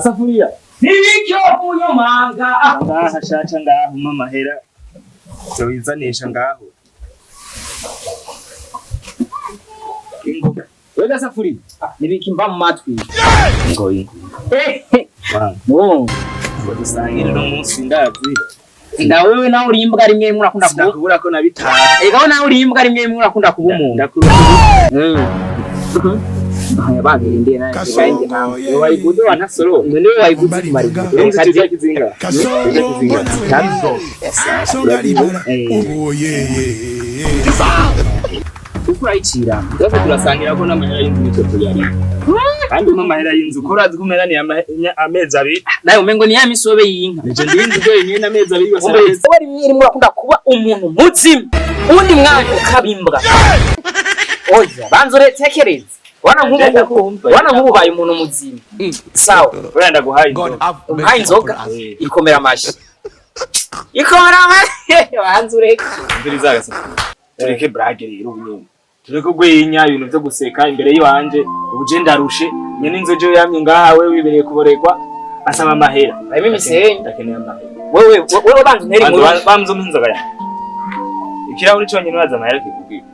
Safuriya. Nibikyo kuyo manga. Ngaha shacha ngaho mama hera. So izanisha ngaho. Ingo. Wega safuriya. Nibiki mba mu matwi. Ingo. Wow. Ngo dusangire no munsi ndazi. Nda wewe nawe uri imbwa rimwe murakunda kuba. Ndakubura ko nabitara. Ego nawe uri imbwa rimwe murakunda kuba umuntu. Ndakubura. Haya bagi ndiye naye kaende kama. Waigudu wanasoro. Ndio waigudu mari. Katika kizinga. Kanzo. Oh yeah. Ukurayicira. Ndaje turasangira ko n'amahera y'inzu cyo tuyari. Kandi amahera y'inzu korazi kumera ni amezi abiri. Nayo umengo ni ya misobe y'inka. Nje ndinzi ko nyine amezi abiri yose. Wari mwiri murakunda kuba umuntu muzima. Undi mwana ukabimbwa. Oya, banzore tekereza. Wana nk'ubu baye umuntu muzima. Sawa. Urenda guhaye inzoga. Uhaye inzoga ikomera amashi. Ikomera amashi. Banzure. Ndirizaga se. Tureke brage rero ubunyene. Tureke gwinya ibintu byo guseka imbere yiwanje. Ubuje ndarushe. Nyene inzoje yamye ngahawe wibereye kuborekwa. Asaba amahera. Bayime misenyi. Ndakeneye amahera. Wewe banzu nteri mu. Bamzo minzoga ya. Ikirahure cyo nyine waza amahera kikubwira.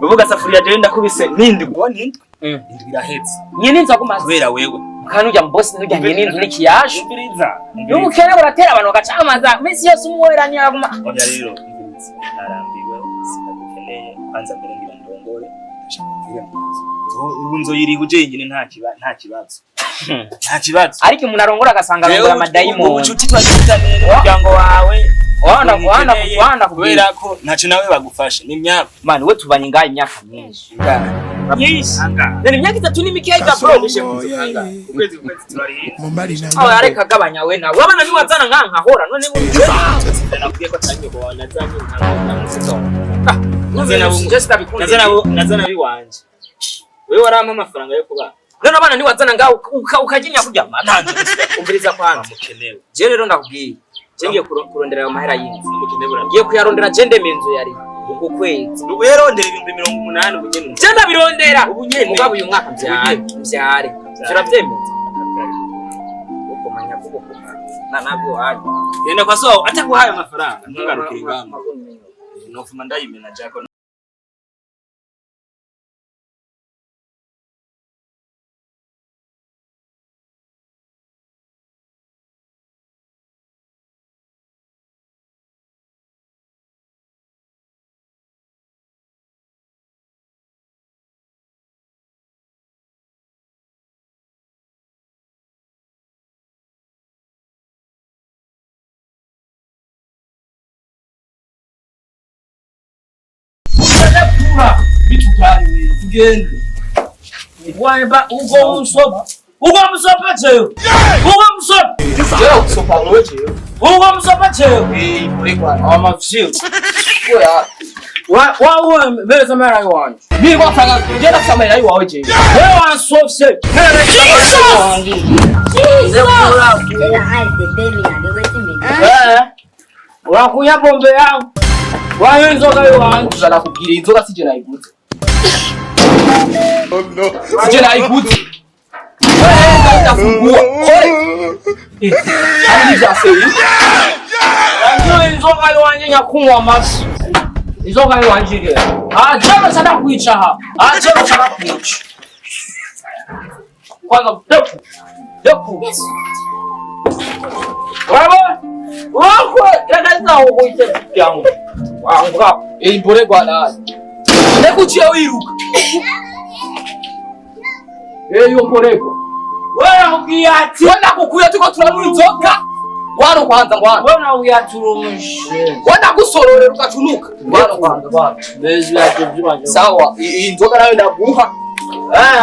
Uvuga safuriya je ndakubise nindi ubone indwi. Indwi irahetse. Nyene inzo kumaze. Kubera wewe. Kandi ujya mbosi n'ujya nyene inzo n'ikiyashu. Ubiriza. Y'umukene baratera abantu bagacamaza. Mesi yose umwerani yaguma. Oya rero narambiwe sinagukeneye kwanza mbere ngira ndongore ndashaka kugira ubu nzoyiri uje nyine nta kibazo. Nta kibazo. Ariko umuntu arongora agasanga arongora amadayimo. Ubucuti twagitanira umuryango wawe. Wanda kubera ko ntacu nawe bagufashe ni imyaka. Man we tubanye ngaye imyaka myinshi. Yes. Nani imyaka 3 ni mikeya ga bro bishe kuzanga. Ukwezi turari. Aho yareka gabanya we nawe. Wabana ni wazana nkanka hora none mu. Nakubwiye ko tangiye ko nazanye nazana biwanje. Wewe warampa amafaranga yo kuba. None abana ni wazana ngaho ukaginya kurya mananje. Umviriza kwanza. Mukenewe. Je rero ndakubwiye. Cengiye kurondera ayo mahera y'inzu. Ngiye kuyarondera jende menzo yari uko kwezi. Uyarondera 80 ubunyene. Jenda birondera ubunyene. Mugabo uyu mwaka mbyare. Turavyemeza. Uko manya kuko nabyo haje. Yenda kwa so atakuhaye amafaranga. Ntungarukire ingamba. Nofuma ndayimena jako. Tugende. Wamba ugo musopa. Ugo musopa cheo. Ugo musopa. Cheo musopa ngoje. Ugo musopa cheo. Murekwa. Amafshiyo. Oya. Wa mbele samara yanje. Ni kwa fanga ngenda samara yawe je. Wewe wansofse. Wakunya pombe yangu. Wayo inzoga yanje zara kugira inzoga sije nayiguze. Oh no. Sije nayiguze. Wewe ndafungua. Ari byaseye. Inzoga yanje nyakunywa amafi. Inzoga yanje rero. Jama sana kwica ha. Jama sana kwica. Kwanza depu. Waba? Wako yakaza ugoite yangu. Wanga imbore gwana. Nekuchia wiruka. Yomborego. Wewe ukiyati. Wenda kukuya tuko turanywa inzoga. Wano kwanza ngwana. Wewe uyaturumshe. Wenda gusororera ukacunuka. Wano kwanza bwana. Bezi yake byibanje. Sawa, inzoga nayo ndaguha.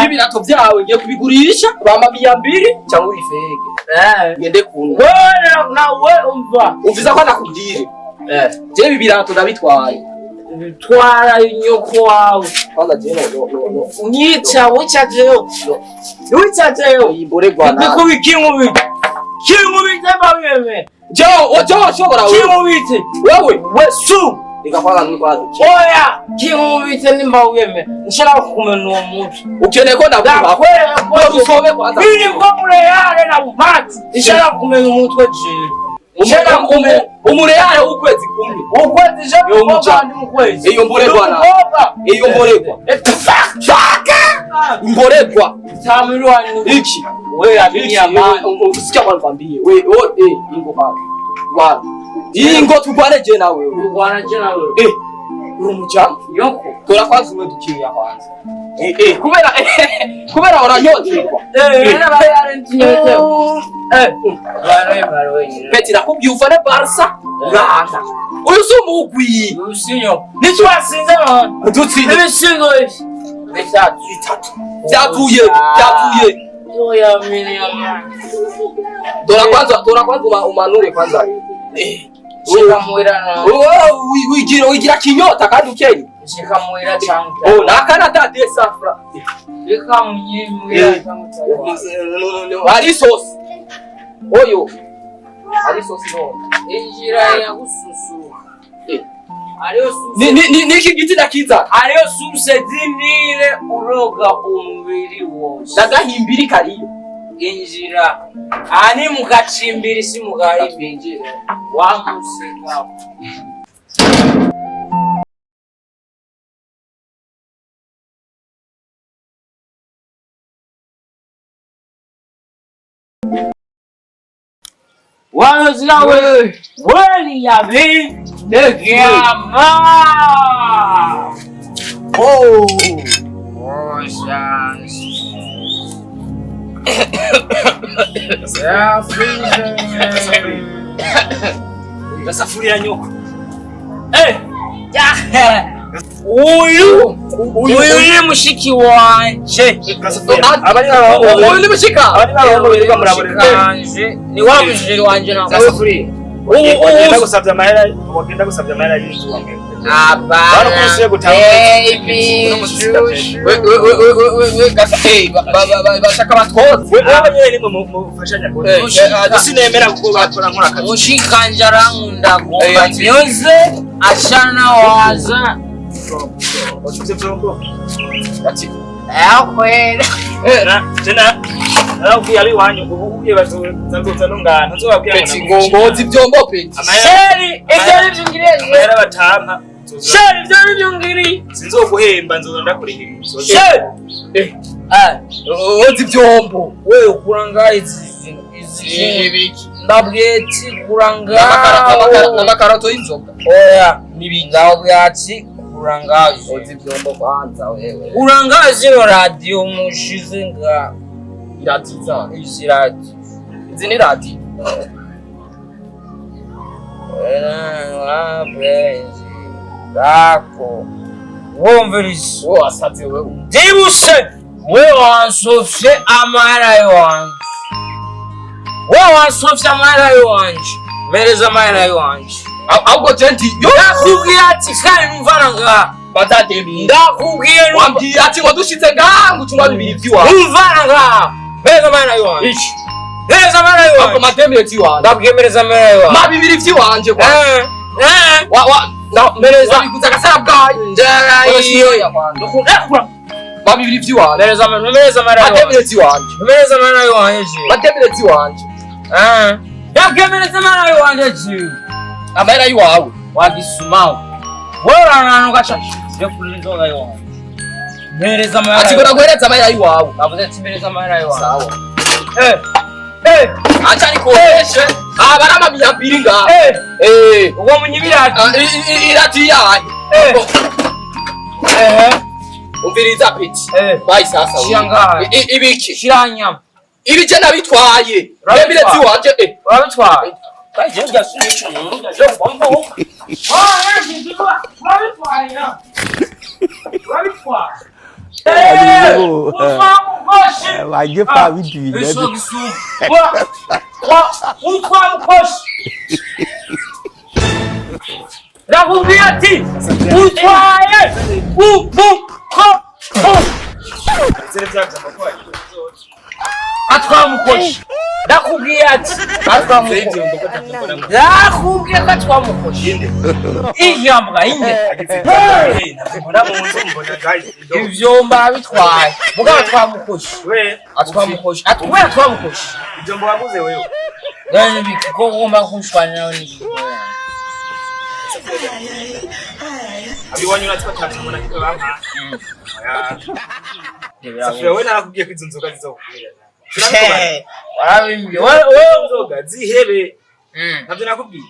Ibirato byawe ngiye kubigurisha bamba 200 cyangwa ifege. Ngende kuntu. Wewe nawe umva. Uviza ko nakubwire. Je bibirato ndabitwaye. Twara inyoko wawe. Kwanza je no. Unyica wicajeyo. Wicajeyo. Imbore gwana. Ndikubikimubi. Kimubite babeme. Jo shobora wewe. Kimubite. Wewe we su. Nikakwaga nkwazo. Oya, kimubitse nimba uyeme. Nshaka kumena uwo muntu. Ukeneye ko ndakuba. Ko dusome kwanza. Biri ko mureyare na bumati. Nshaka kumena umutwe je. Nshaka kumena umureyare ukwezi kumwe. Ukwezi je ko ndi mukwezi. Iyo mboregwa na. Iyo mboregwa. Mboregwa. Tamirwa ni iki. Wewe abinyama. Usikia kwambie. Wewe ingo baba. Wa. Ingo tugwane je nawe. Tugwana je nawe. Urumujamu. Yoko. Tora kwanza umwe dukinya kwanza. Kubera oranyoterwa. N'abayare ntinyotewe. Baroye. Peti nakubyuva ne Barca. Urahana. Uzumugwi. Usinyo. Nicho wasinze none. Dutsinze. Ibishingo ibi. Bitatu. Byavuye. Oya milioni. Tora kwanza umanure kwanza. Shikamwira na. Wigira kinyota kandi ukeye. Shikamwira cyangwa. Nakana tate safra. Shikamwira cyangwa. Ari sauce. Oyo. Ari sauce no. Injira ya gususu. Ariyo susu. Niki giti nakiza. Ariyo susu dinire uroga umubiri wose. Nagahimbiri kariyo. Injira. Ani mugacimbiri si mugari injira. Wamuseka. Wanazina wewe ni yabi ndekiama. Oh chance. Safuria nyoko. Uyu ni mushiki wanje. Uyu ni mushika. Ni wa mujiri wanje na Safuria. Wagenda gusabya amahera y'inzu wange. Bashaka batwoze. Wewe nyene nimwe mufashanya ko. Sinemera kuko bakora nkora akazi. Mushikanje arankunda gomba nyoze ashana waza. Wasubize vyombo. Ati. Kweli. Tena. Aravuye ari wanyu ubuye bazoza nungana. Nzobabwira ngo ngozi vyombo pe. Sheri, ivyo byungiriye. Amahera batampa. Sheri, ivyo byungiriye. Sinzoguhemba nzonda kurihira. Sheri. Ngozi vyombo. Wewe ukuranga izi ibiki. Ndabweti kuranga. Namakarato y'inzoga. Oya, ndabwati kuranga ngozi vyombo kwanza wewe. Kuranga zino radio mushize nga. Iratiza. Izi radio. Izi ni radio. Dako. Wumviriza. Wo asatse wewe. Ndibuse. Wewe wansofye amahera yanje. Wewe wansofye amahera yanje. Mereza amahera yanje. Ahubwo genti yo nakubwiye ati kandi mvaranga. Batatembi. Ndakubwiye wambwiye ati ngo dushitse gangu cuma bibiri vyiwa. Mvaranga. Mereza amahera yanje. Iki. Mereza amahera yanje. Ako matembe tiwa. Ndabwiye mereza amahera yanje. Ma bibiri vyiwanje kwa. Mereza bikuza gasara bwayi. Iyo ya kwanda. Ma bibiri vyiwa. Mereza amahera yanje. Matembe tiwanje. Mereza amahera yanje. Matembe tiwanje. Yakemereza amahera yanje. Amahera yiwawe. Wagisumao. Wewe urananuka gacaca. Yo kurinzoga yiwawe. Mereza amahera. Ati ngo naguhereza amahera yiwawe. Navuze ati mereza amahera yiwawe. Sawa. Acha nikoreshe. Barama miyambiri nga. Ugo munyibirati. Irati yaye. Umviriza peti. Bayi sasa. Shanga. Ibiki. Shiranyama. Ibije nabitwaye. Nebireti wanje. Urabitwaye. Kaje byasubiye umuntu yaje bombo. Wajye pa biduye. Ati utwaye atwamukoshi Ndakubwiye ati atwamukoshe. Ndakubwiye ko atwamukoshe. Ijambwa inde. Ivyo mbabitwaye. Mugabo twamukoshe. Atwamukoshe. Atwamukoshe. Ijambo waguze wewe. Nani biko ngomba kunshwana nawe ni. Abiwanyu natwe twatamana kiko bampa. Safira wewe narakubwiye ko izo nzoga zizokubwira. Warabimbye. Wewe nzoga zihebe. Ntabyo nakubwiye.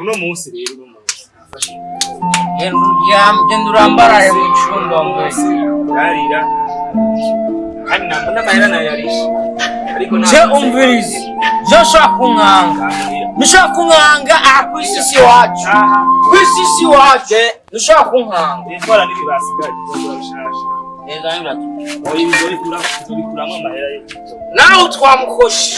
Uno munsi rero uno munsi. Genda urambaraye mu cyumba mbese. Yarira. Kandi nambona mahera nayo yarishe. Ariko Je umvirize. Je shaka kunkanga. Nishaka kunkanga akwisi wacu. Kwisi wacu. Nishaka kunkanga. Ndikora nibibasigaje bashasha. Neza ngiratu. Oyi bigori kuramo amahera yo. Nawe twamukoshe.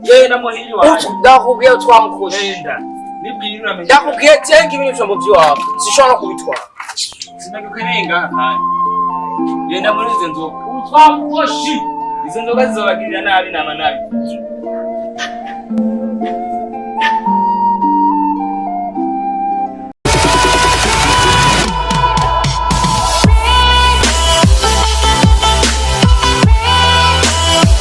Yewe na muhiri waje. Ndakubwiye twamukoshe. Enda. Nibwira uramenye. Ndakubwiye tenga ibintu byombo byawe. Sishobora kubitwara. Sinagukenenga kandi. Yenda muri izo nzoga. Twamukoshe. Izo nzoga zizobagirira nabi nama nabi.